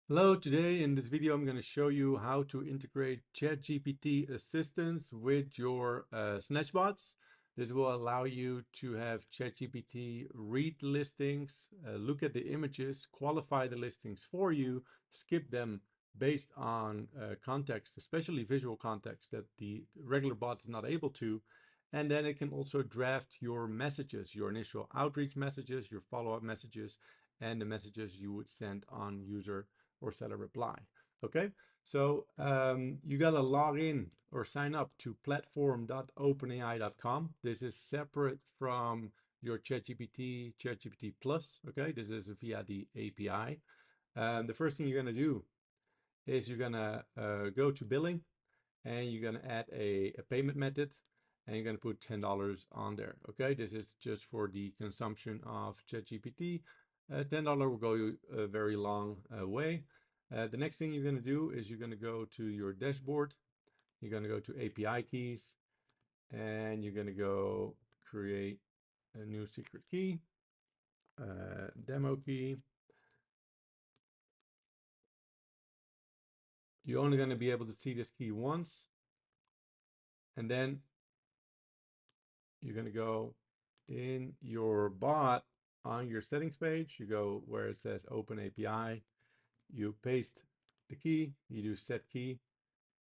Hello, today in this video I'm going to show you how to integrate ChatGPT assistance with your SnatchBots. This will allow you to have ChatGPT read listings, look at the images, qualify the listings for you, skip them based on context, especially visual context that the regular bot is not able to. And then it can also draft your messages, your initial outreach messages, your follow-up messages, and the messages you would send on user or seller reply. Okay, so you gotta log in or sign up to platform.openai.com. This is separate from your ChatGPT Plus. Okay, this is via the API. The first thing you're gonna do is you're gonna go to billing and you're gonna add a payment method and you're gonna put $10 on there. Okay, this is just for the consumption of ChatGPT. $10 will go a very long way. The next thing you're going to do is you're going to go to your dashboard. You're going to go to API keys and you're going to go create a new secret key, demo key. You're only going to be able to see this key once. And then you're going to go in your bot on your settings page. You go where it says Open API. You paste the key, you do set key,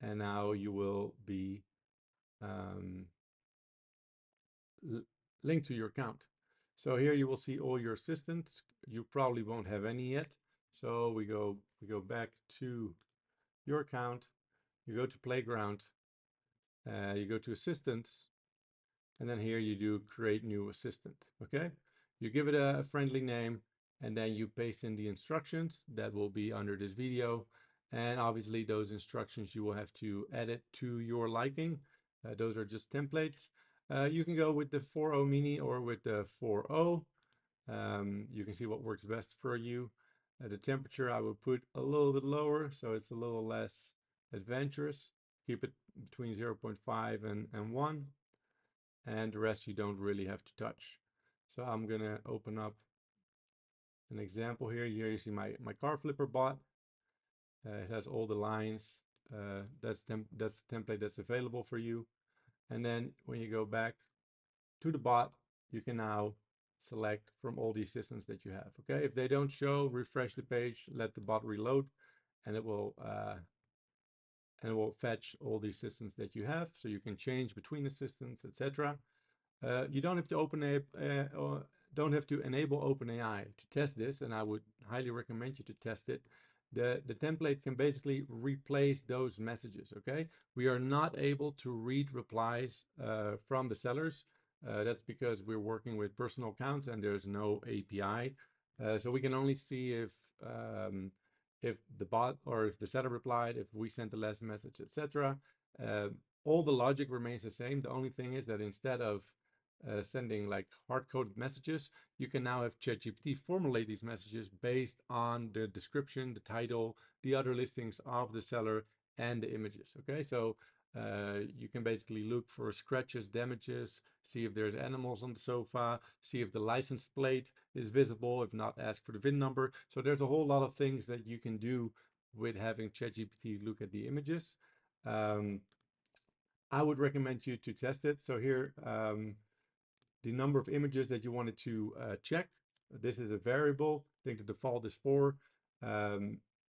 and now you will be linked to your account. So here you will see all your assistants. You probably won't have any yet. So we go back to your account. You go to Playground. You go to Assistants, and then here you do Create New Assistant. Okay. You give it a friendly name, and then you paste in the instructions that will be under this video. And obviously those instructions you will have to edit to your liking. Those are just templates. You can go with the 4.0 mini or with the 4.0. You can see what works best for you. The temperature I would put a little bit lower so it's a little less adventurous. Keep it between 0.5 and 1. And the rest you don't really have to touch. So I'm gonna open up an example here. Here you see my car flipper bot. It has all the lines. That's the template that's available for you. And then when you go back to the bot, you can now select from all the assistants that you have. Okay, if they don't show, refresh the page, let the bot reload, and it will fetch all the assistants that you have, so you can change between assistants, etc. You don't have to don't have to enable OpenAI to test this, and I would highly recommend you to test it. The template can basically replace those messages. Okay, we are not able to read replies from the sellers. That's because we're working with personal accounts and there's no API. So we can only see if the bot or if the seller replied, if we sent the last message, etc. All the logic remains the same. The only thing is that instead of sending like hard-coded messages, you can now have ChatGPT formulate these messages based on the description, the title, the other listings of the seller, and the images. Okay, so you can basically look for scratches, damages, see if there's animals on the sofa, see if the license plate is visible, if not, ask for the VIN number. So there's a whole lot of things that you can do with having ChatGPT look at the images. I would recommend you to test it. So here, the number of images that you wanted to check. This is a variable. I think the default is 4.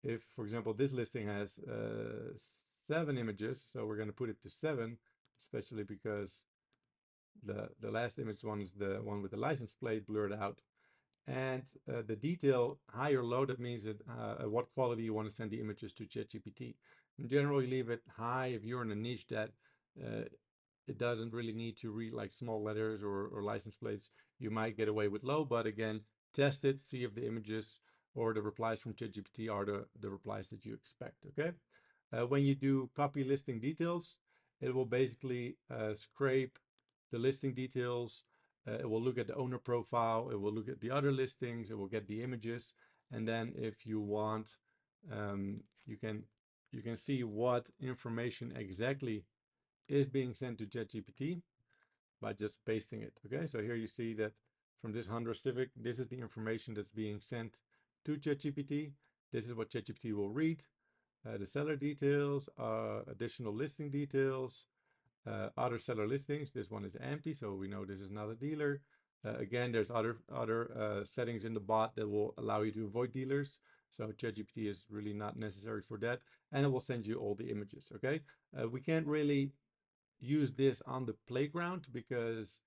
If, for example, this listing has 7 images, so we're going to put it to 7, especially because the last image one is the one with the license plate blurred out. And the detail high or low, that means that what quality you want to send the images to ChatGPT. In general, you leave it high if you're in a niche that it doesn't really need to read like small letters or license plates. You might get away with low, but again, test it, see if the images or the replies from ChatGPT are the replies that you expect. Okay. When you do copy listing details, it will basically scrape the listing details. It will look at the owner profile. It will look at the other listings. It will get the images. And then if you want, you can see what information exactly is being sent to ChatGPT by just pasting it. Okay, so here you see that from this Honda Civic, this is the information that's being sent to ChatGPT. this is what ChatGPT will read. The seller details, additional listing details, other seller listings. This one is empty, so we know this is not a dealer. Again, there's other settings in the bot that will allow you to avoid dealers. So ChatGPT is really not necessary for that. And it will send you all the images, okay? We can't really use this on the playground because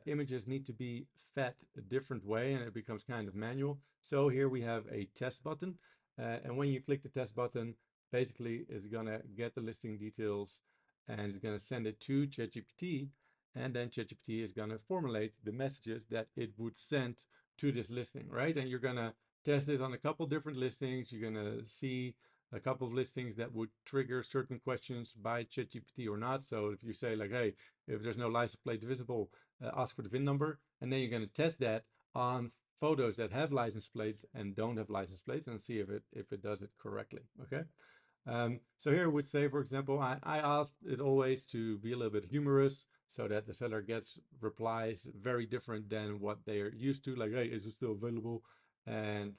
images need to be fed a different way and it becomes kind of manual. So here we have a test button. And when you click the test button, basically it's gonna get the listing details and it's gonna send it to ChatGPT. And then ChatGPT is gonna formulate the messages that it would send to this listing, right? And you're gonna test this on a couple different listings. You're gonna see a couple of listings that would trigger certain questions by ChatGPT or not. So if you say like, hey, if there's no license plate visible, ask for the VIN number, and then you're going to test that on photos that have license plates and don't have license plates and see if it does it correctly. Okay. So here I would say, for example, I asked it always to be a little bit humorous so that the seller gets replies very different than what they're used to, like, hey, is it still available? And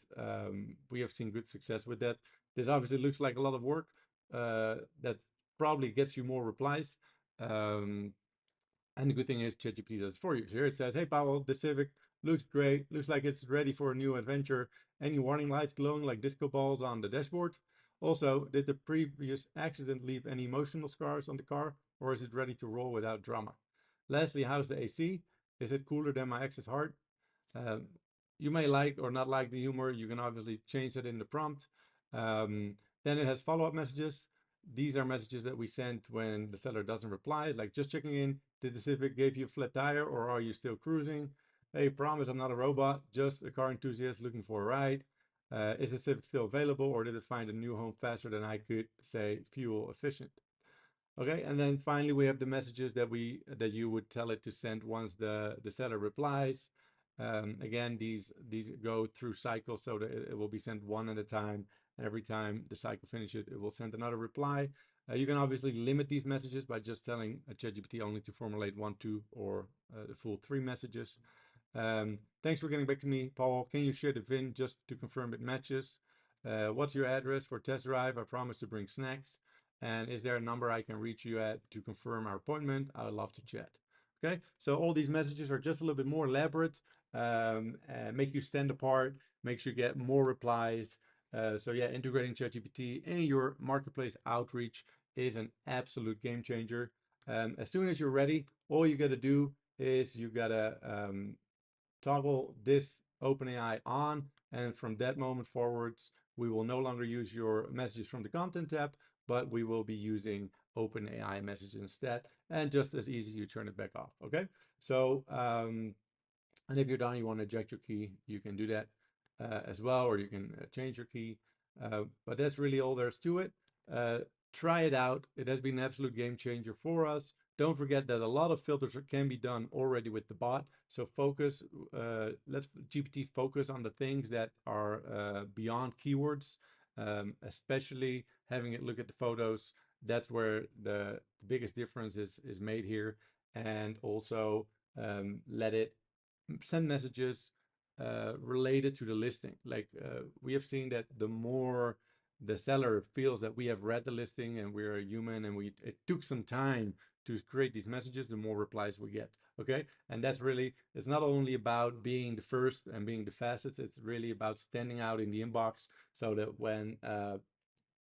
we have seen good success with that. This obviously looks like a lot of work. That probably gets you more replies. And the good thing is ChatGPT does it for you. So here it says, hey, Powell, the Civic looks great. Looks like it's ready for a new adventure. Any warning lights glowing like disco balls on the dashboard? Also, did the previous accident leave any emotional scars on the car, or is it ready to roll without drama? Lastly, how's the AC? Is it cooler than my ex's heart? Um, you may like or not like the humor. You can obviously change it in the prompt. Then it has follow-up messages. These are messages that we send when the seller doesn't reply, like just checking in. Did the Civic give you a flat tire or are you still cruising? Hey, promise I'm not a robot, just a car enthusiast looking for a ride. Is the Civic still available or did it find a new home faster than I could say fuel efficient? Okay, and then finally we have the messages that you would tell it to send once the seller replies. Again, these go through cycles, so that it will be sent one at a time. And every time the cycle finishes, it will send another reply. You can obviously limit these messages by just telling ChatGPT only to formulate 1, 2, or the full 3 messages. Thanks for getting back to me, Paul. Can you share the VIN just to confirm it matches? What's your address for test drive? I promise to bring snacks. And is there a number I can reach you at to confirm our appointment? I would love to chat. Okay, so all these messages are just a little bit more elaborate, make you stand apart, makes you get more replies. So yeah, integrating ChatGPT in your marketplace outreach is an absolute game changer. As soon as you're ready, all you got to do is you got to toggle this OpenAI on, and from that moment forwards, we will no longer use your messages from the content tab, but we will be using OpenAI messages instead. And just as easy, you turn it back off. Okay. So, and if you're done, you want to eject your key, you can do that as well, or you can change your key. But that's really all there's to it. Try it out. It has been an absolute game changer for us. Don't forget that a lot of filters can be done already with the bot. So focus, let's GPT focus on the things that are beyond keywords, especially having it look at the photos. That's where the biggest difference is made here. And also let it send messages related to the listing. Like we have seen that the more the seller feels that we have read the listing and we're a human and it took some time to create these messages, the more replies we get. Okay, and that's really, it's not only about being the first and being the fastest, it's really about standing out in the inbox so that when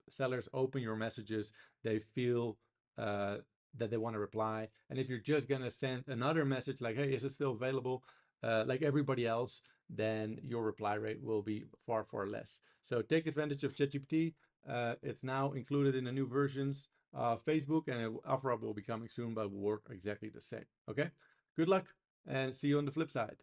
sellers open your messages, they feel that they want to reply. And if you're just gonna send another message like, hey, is it still available, like everybody else, then your reply rate will be far, far less. So take advantage of ChatGPT. It's now included in the new versions of Facebook, and OfferUp will be coming soon, but will work exactly the same. Okay, good luck and see you on the flip side.